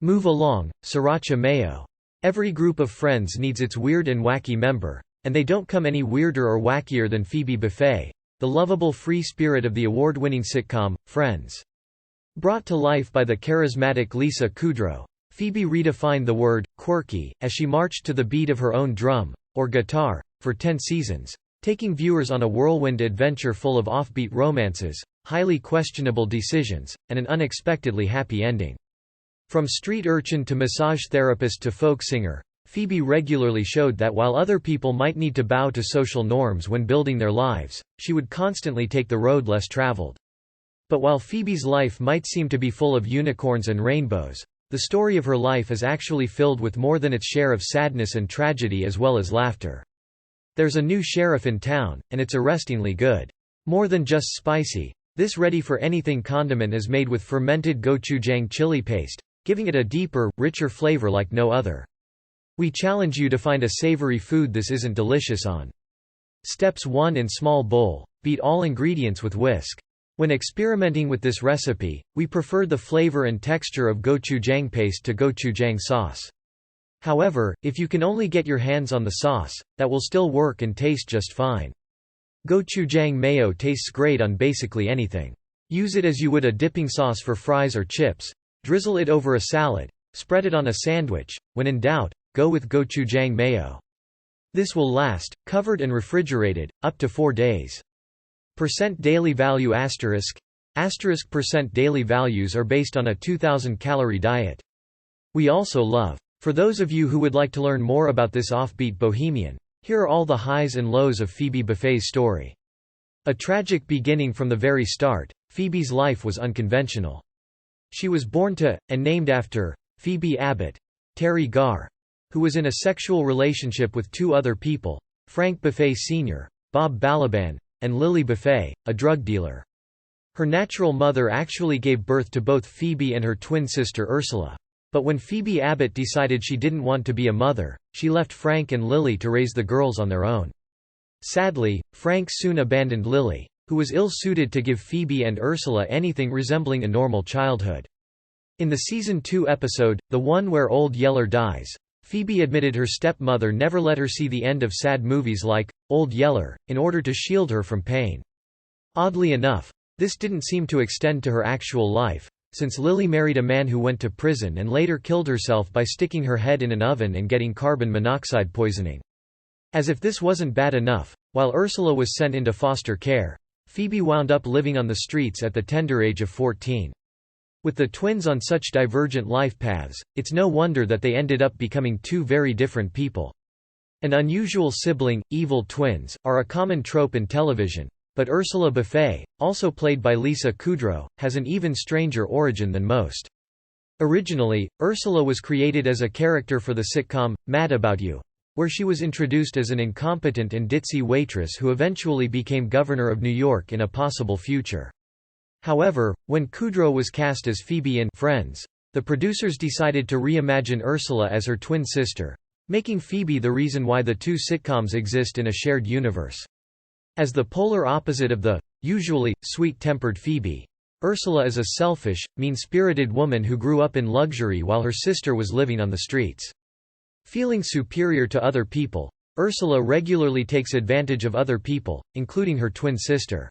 Move along, sriracha mayo. Every group of friends needs its weird and wacky member, and they don't come any weirder or wackier than Phoebe Buffay, the lovable free spirit of the award-winning sitcom, Friends. Brought to life by the charismatic Lisa Kudrow, Phoebe redefined the word quirky as she marched to the beat of her own drum, or guitar, for 10 seasons, taking viewers on a whirlwind adventure full of offbeat romances, highly questionable decisions, and an unexpectedly happy ending. From street urchin to massage therapist to folk singer, Phoebe regularly showed that while other people might need to bow to social norms when building their lives, she would constantly take the road less traveled. But while Phoebe's life might seem to be full of unicorns and rainbows, the story of her life is actually filled with more than its share of sadness and tragedy as well as laughter. There's a new sheriff in town, and it's arrestingly good. More than just spicy, this ready-for-anything condiment is made with fermented gochujang chili paste, giving it a deeper, richer flavor like no other. We challenge you to find a savory food this isn't delicious on. Steps 1 in small bowl, beat all ingredients with whisk. When experimenting with this recipe, we preferred the flavor and texture of gochujang paste to gochujang sauce. However, if you can only get your hands on the sauce, that will still work and taste just fine. Gochujang mayo tastes great on basically anything. Use it as you would a dipping sauce for fries or chips, drizzle it over a salad, spread it on a sandwich. When in doubt, go with gochujang mayo. This will last, covered and refrigerated, up to 4 days. Percent daily value asterisk percent daily values are based on a 2,000 calorie diet. We also love. For those of you who would like to learn more about this offbeat bohemian, here are all the highs and lows of Phoebe Buffay's story. A tragic beginning from the very start, Phoebe's life was unconventional. She was born to, and named after, Phoebe Abbott, Terry Garr, who was in a sexual relationship with 2 other people, Frank Buffay Sr., Bob Balaban, and Lily Buffay, a drug dealer. Her natural mother actually gave birth to both Phoebe and her twin sister Ursula. But when Phoebe Abbott decided she didn't want to be a mother, she left Frank and Lily to raise the girls on their own. Sadly, Frank soon abandoned Lily, who was ill-suited to give Phoebe and Ursula anything resembling a normal childhood. In the Season 2 episode, the one where Old Yeller dies, Phoebe admitted her stepmother never let her see the end of sad movies like Old Yeller, in order to shield her from pain. Oddly enough, this didn't seem to extend to her actual life, since Lily married a man who went to prison and later killed herself by sticking her head in an oven and getting carbon monoxide poisoning. As if this wasn't bad enough, while Ursula was sent into foster care, Phoebe wound up living on the streets at the tender age of 14. With the twins on such divergent life paths, it's no wonder that they ended up becoming 2 very different people. An unusual sibling, evil twins, are a common trope in television, but Ursula Buffay, also played by Lisa Kudrow, has an even stranger origin than most. Originally, Ursula was created as a character for the sitcom, Mad About You, where she was introduced as an incompetent and ditzy waitress who eventually became governor of New York in a possible future. However, when Kudrow was cast as Phoebe in Friends, the producers decided to reimagine Ursula as her twin sister, making Phoebe the reason why the 2 sitcoms exist in a shared universe. As the polar opposite of the, usually, sweet-tempered Phoebe, Ursula is a selfish, mean-spirited woman who grew up in luxury while her sister was living on the streets. Feeling superior to other people, Ursula regularly takes advantage of other people, including her twin sister.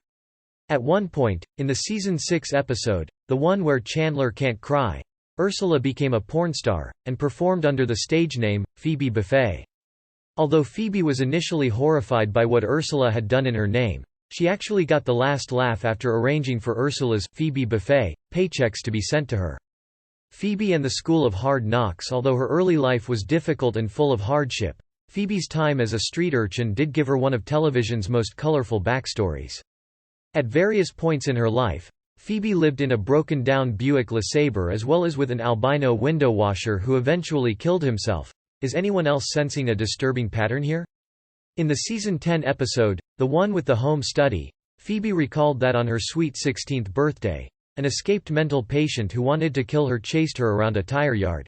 At one point, in the Season 6 episode, the one where Chandler can't cry, Ursula became a porn star, and performed under the stage name, Phoebe Buffay. Although Phoebe was initially horrified by what Ursula had done in her name, she actually got the last laugh after arranging for Ursula's Phoebe Buffay paychecks to be sent to her. Phoebe and the School of Hard Knocks. Although her early life was difficult and full of hardship, Phoebe's time as a street urchin did give her one of television's most colorful backstories. At various points in her life, Phoebe lived in a broken-down Buick LeSabre as well as with an albino window washer who eventually killed himself. Is anyone else sensing a disturbing pattern here? In the Season 10 episode, the one with the home study, Phoebe recalled that on her sweet 16th birthday, an escaped mental patient who wanted to kill her chased her around a tire yard.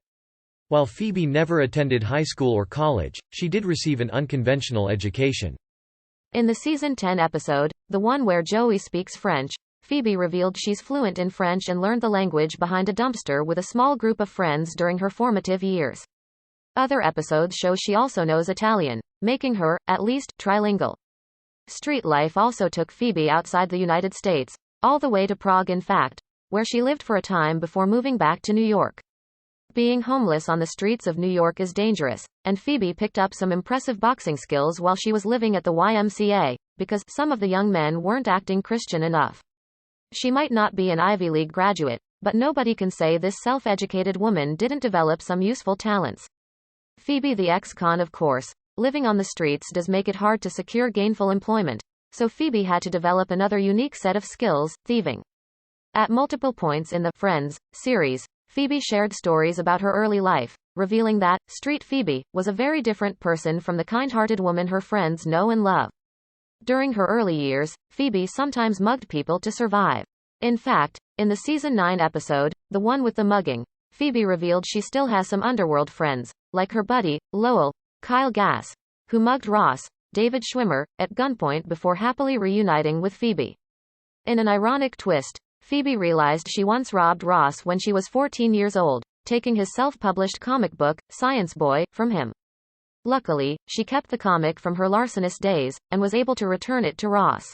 While Phoebe never attended high school or college, she did receive an unconventional education. In the Season 10 episode, the one where Joey speaks French, Phoebe revealed she's fluent in French and learned the language behind a dumpster with a small group of friends during her formative years. Other episodes show she also knows Italian, making her, at least, trilingual. Street life also took Phoebe outside the United States, all the way to Prague in fact, where she lived for a time before moving back to New York. Being homeless on the streets of New York is dangerous, and Phoebe picked up some impressive boxing skills while she was living at the YMCA, because some of the young men weren't acting Christian enough. She might not be an Ivy League graduate, but nobody can say this self-educated woman didn't develop some useful talents. Phoebe the ex-con, of course, living on the streets does make it hard to secure gainful employment, so Phoebe had to develop another unique set of skills, thieving. At multiple points in the Friends series, Phoebe shared stories about her early life, revealing that Street Phoebe was a very different person from the kind-hearted woman her friends know and love. During her early years, Phoebe sometimes mugged people to survive. In fact, in the season 9 episode, the one with the mugging, Phoebe revealed she still has some underworld friends, like her buddy, Lowell, Kyle Gass, who mugged Ross, David Schwimmer, at gunpoint before happily reuniting with Phoebe. In an ironic twist, Phoebe realized she once robbed Ross when she was 14 years old, taking his self-published comic book, Science Boy, from him. Luckily, she kept the comic from her larcenous days, and was able to return it to Ross.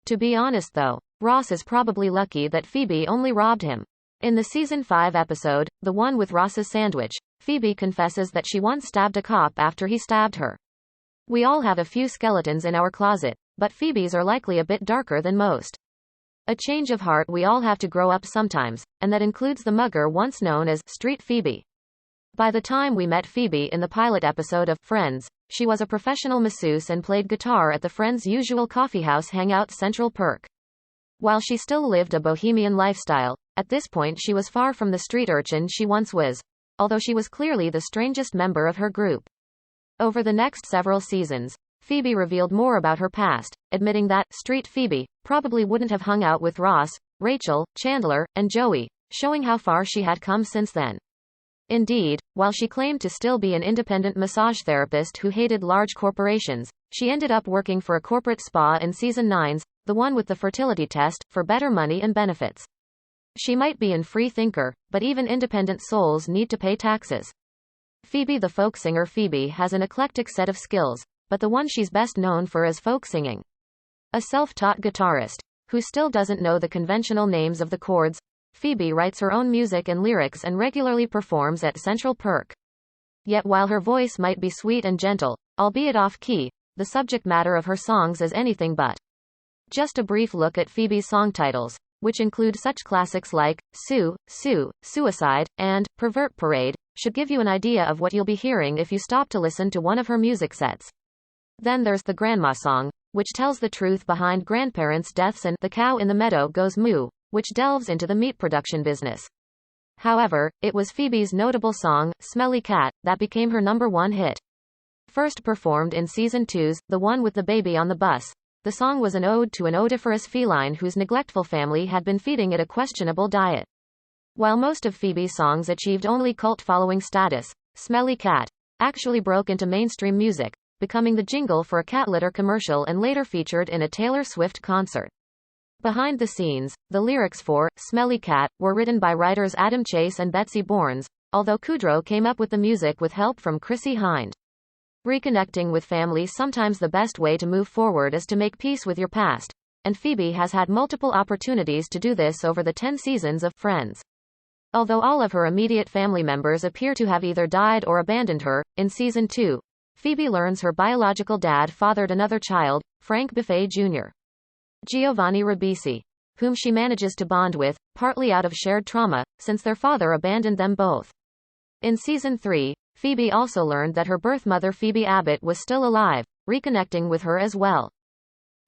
To be honest though, Ross is probably lucky that Phoebe only robbed him. In the season 5 episode, the one with Ross's sandwich, Phoebe confesses that she once stabbed a cop after he stabbed her. We all have a few skeletons in our closet, but Phoebe's are likely a bit darker than most. A change of heart, we all have to grow up sometimes, and that includes the mugger once known as Street Phoebe. By the time we met Phoebe in the pilot episode of Friends, she was a professional masseuse and played guitar at the Friends' usual coffeehouse hangout Central Perk. While she still lived a bohemian lifestyle, at this point she was far from the street urchin she once was, although she was clearly the strangest member of her group. Over the next several seasons, Phoebe revealed more about her past, admitting that Street Phoebe probably wouldn't have hung out with Ross, Rachel, Chandler, and Joey, showing how far she had come since then. Indeed, while she claimed to still be an independent massage therapist who hated large corporations, she ended up working for a corporate spa in season 9's, the one with the fertility test, for better money and benefits. She might be a free thinker, but even independent souls need to pay taxes. Phoebe the folk singer. Phoebe has an eclectic set of skills, but the one she's best known for is folk singing. A self-taught guitarist, who still doesn't know the conventional names of the chords, Phoebe writes her own music and lyrics and regularly performs at Central Perk. Yet while her voice might be sweet and gentle, albeit off-key, the subject matter of her songs is anything but. Just a brief look at Phoebe's song titles, which include such classics like Sue, Sue, Suicide, and Pervert Parade, should give you an idea of what you'll be hearing if you stop to listen to one of her music sets. Then there's the Grandma song, which tells the truth behind grandparents' deaths, and The Cow in the Meadow Goes Moo, which delves into the meat production business. However, it was Phoebe's notable song, Smelly Cat, that became her #1 hit. First performed in season 2's, the one with the baby on the bus, the song was an ode to an odoriferous feline whose neglectful family had been feeding it a questionable diet. While most of Phoebe's songs achieved only cult following status, Smelly Cat actually broke into mainstream music, becoming the jingle for a cat litter commercial and later featured in a Taylor Swift concert. Behind the scenes, the lyrics for Smelly Cat were written by writers Adam Chase and Betsy Borns, although Kudrow came up with the music with help from Chrissy Hind. Reconnecting with family. Sometimes the best way to move forward is to make peace with your past, and Phoebe has had multiple opportunities to do this over the 10 seasons of Friends. Although all of her immediate family members appear to have either died or abandoned her, in season 2, Phoebe learns her biological dad fathered another child, Frank Buffay Jr. Giovanni Ribisi, whom she manages to bond with, partly out of shared trauma, since their father abandoned them both. In season 3, Phoebe also learned that her birth mother Phoebe Abbott was still alive, reconnecting with her as well.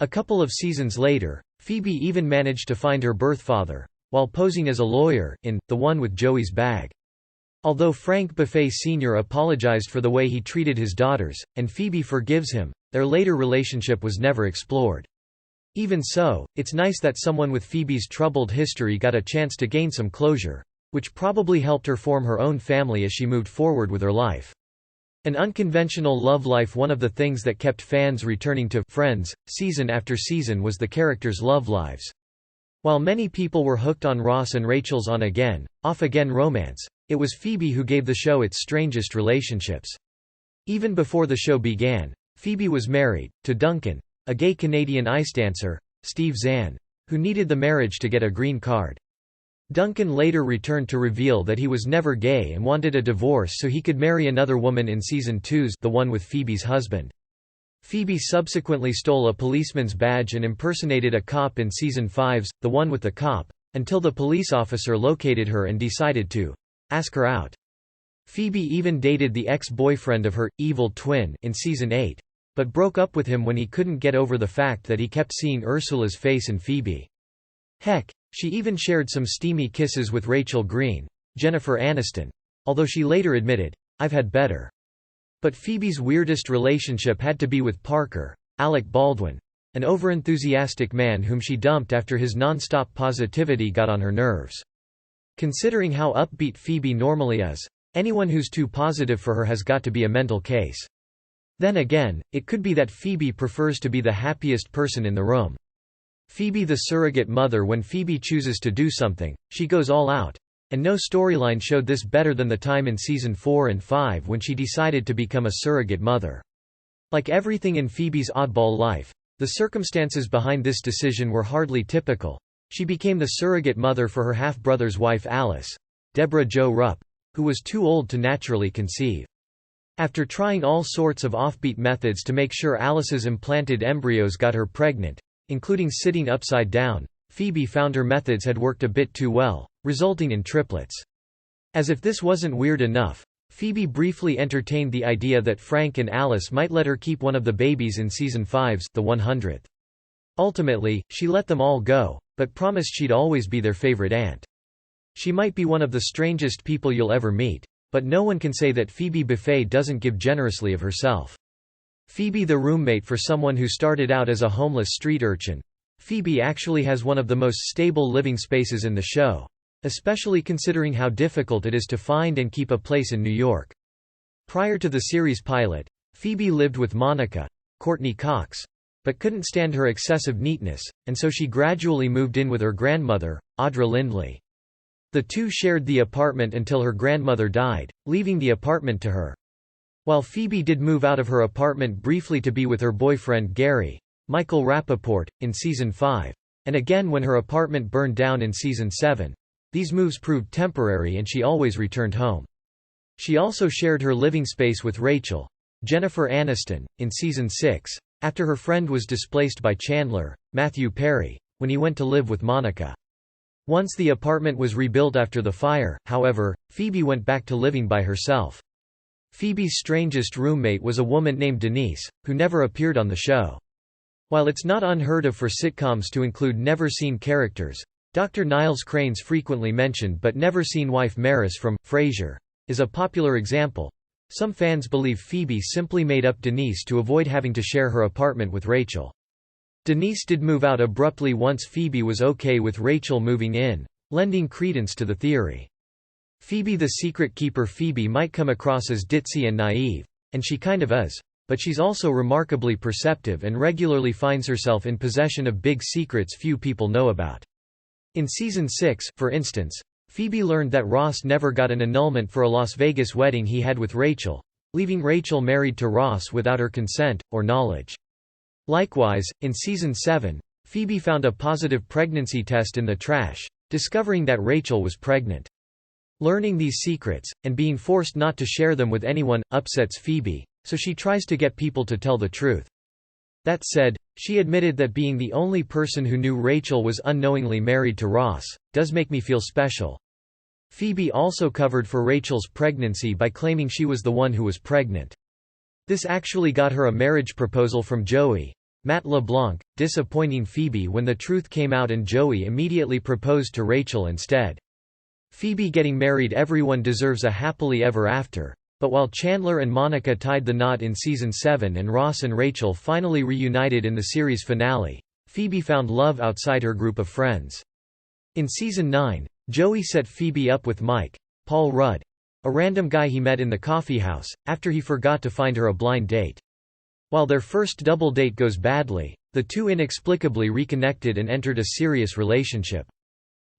A couple of seasons later, Phoebe even managed to find her birth father, while posing as a lawyer, in The One with Joey's Bag. Although Frank Buffay Sr. apologized for the way he treated his daughters, and Phoebe forgives him, their later relationship was never explored. Even so, it's nice that someone with Phoebe's troubled history got a chance to gain some closure, which probably helped her form her own family as she moved forward with her life. An unconventional love life. One of the things that kept fans returning to Friends season after season was the characters' love lives. While many people were hooked on Ross and Rachel's on-again, off-again romance, it was Phoebe who gave the show its strangest relationships. Even before the show began, Phoebe was married to Duncan, a gay Canadian ice dancer, Steve Zahn, who needed the marriage to get a green card. Duncan later returned to reveal that he was never gay and wanted a divorce so he could marry another woman in Season 2's The One with Phoebe's Husband. Phoebe subsequently stole a policeman's badge and impersonated a cop in Season 5's The One with the Cop, until the police officer located her and decided to ask her out. Phoebe even dated the ex-boyfriend of her evil twin in Season 8, but broke up with him when he couldn't get over the fact that he kept seeing Ursula's face in Phoebe. Heck, she even shared some steamy kisses with Rachel Green, Jennifer Aniston, although she later admitted, "I've had better." But Phoebe's weirdest relationship had to be with Parker, Alec Baldwin, an overenthusiastic man whom she dumped after his non-stop positivity got on her nerves. Considering how upbeat Phoebe normally is, anyone who's too positive for her has got to be a mental case. Then again, it could be that Phoebe prefers to be the happiest person in the room. Phoebe the surrogate mother. When Phoebe chooses to do something, she goes all out. And no storyline showed this better than the time in Season 4 and 5 when she decided to become a surrogate mother. Like everything in Phoebe's oddball life, the circumstances behind this decision were hardly typical. She became the surrogate mother for her half-brother's wife Alice, Deborah Jo Rupp, who was too old to naturally conceive. After trying all sorts of offbeat methods to make sure Alice's implanted embryos got her pregnant, including sitting upside down, Phoebe found her methods had worked a bit too well, resulting in triplets. As if this wasn't weird enough, Phoebe briefly entertained the idea that Frank and Alice might let her keep one of the babies in Season 5's The 100th. Ultimately, she let them all go, but promised she'd always be their favorite aunt. She might be one of the strangest people you'll ever meet, but no one can say that Phoebe Buffay doesn't give generously of herself. Phoebe the Roommate. For someone who started out as a homeless street urchin, Phoebe actually has one of the most stable living spaces in the show, especially considering how difficult it is to find and keep a place in New York. Prior to the series pilot, Phoebe lived with Monica, Courtney Cox, but couldn't stand her excessive neatness, and so she gradually moved in with her grandmother, Audra Lindley. The two shared the apartment until her grandmother died, leaving the apartment to her. While Phoebe did move out of her apartment briefly to be with her boyfriend Gary, Michael Rappaport, in Season 5, and again when her apartment burned down in Season 7, these moves proved temporary and she always returned home. She also shared her living space with Rachel, Jennifer Aniston, in Season 6, after her friend was displaced by Chandler, Matthew Perry, when he went to live with Monica. Once the apartment was rebuilt after the fire, however, Phoebe went back to living by herself. Phoebe's strangest roommate was a woman named Denise, who never appeared on the show. While it's not unheard of for sitcoms to include never-seen characters, Dr. Niles Crane's frequently mentioned but never-seen wife Maris from Frasier is a popular example. Some fans believe Phoebe simply made up Denise to avoid having to share her apartment with Rachel. Denise did move out abruptly once Phoebe was okay with Rachel moving in, lending credence to the theory. Phoebe the secret keeper. Phoebe might come across as ditzy and naive, and she kind of is, but she's also remarkably perceptive and regularly finds herself in possession of big secrets few people know about. In Season 6, for instance, Phoebe learned that Ross never got an annulment for a Las Vegas wedding he had with Rachel, leaving Rachel married to Ross without her consent, or knowledge. Likewise, in Season 7, Phoebe found a positive pregnancy test in the trash, discovering that Rachel was pregnant. Learning these secrets, and being forced not to share them with anyone, upsets Phoebe, so she tries to get people to tell the truth. That said, she admitted that being the only person who knew Rachel was unknowingly married to Ross does make me feel special. Phoebe also covered for Rachel's pregnancy by claiming she was the one who was pregnant. This actually got her a marriage proposal from Joey, Matt LeBlanc, disappointing Phoebe when the truth came out and Joey immediately proposed to Rachel instead. Phoebe getting married. Everyone deserves a happily ever after. But while Chandler and Monica tied the knot in Season 7 and Ross and Rachel finally reunited in the series finale, Phoebe found love outside her group of friends. In Season 9, Joey set Phoebe up with Mike, Paul Rudd, a random guy he met in the coffeehouse, after he forgot to find her a blind date. While their first double date goes badly, the two inexplicably reconnected and entered a serious relationship.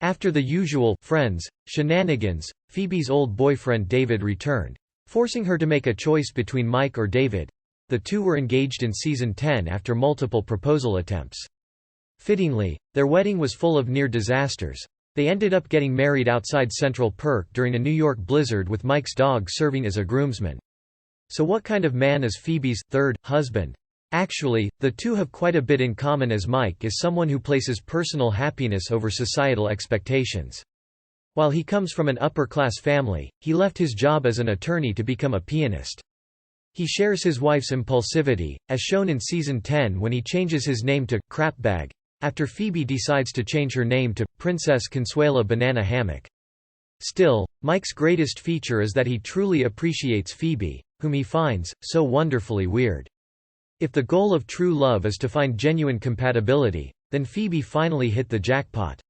After the usual friends shenanigans, Phoebe's old boyfriend David returned, forcing her to make a choice between Mike or David. The two were engaged in season 10 after multiple proposal attempts. Fittingly, their wedding was full of near disasters. They ended up getting married outside Central Perk during a New York blizzard with Mike's dog serving as a groomsman. So what kind of man is Phoebe's third husband? Actually, the two have quite a bit in common, as Mike is someone who places personal happiness over societal expectations. While he comes from an upper-class family, he left his job as an attorney to become a pianist. He shares his wife's impulsivity, as shown in season 10 when he changes his name to Crapbag, after Phoebe decides to change her name to Princess Consuela Banana Hammock. Still, Mike's greatest feature is that he truly appreciates Phoebe, whom he finds so wonderfully weird. If the goal of true love is to find genuine compatibility, then Phoebe finally hit the jackpot.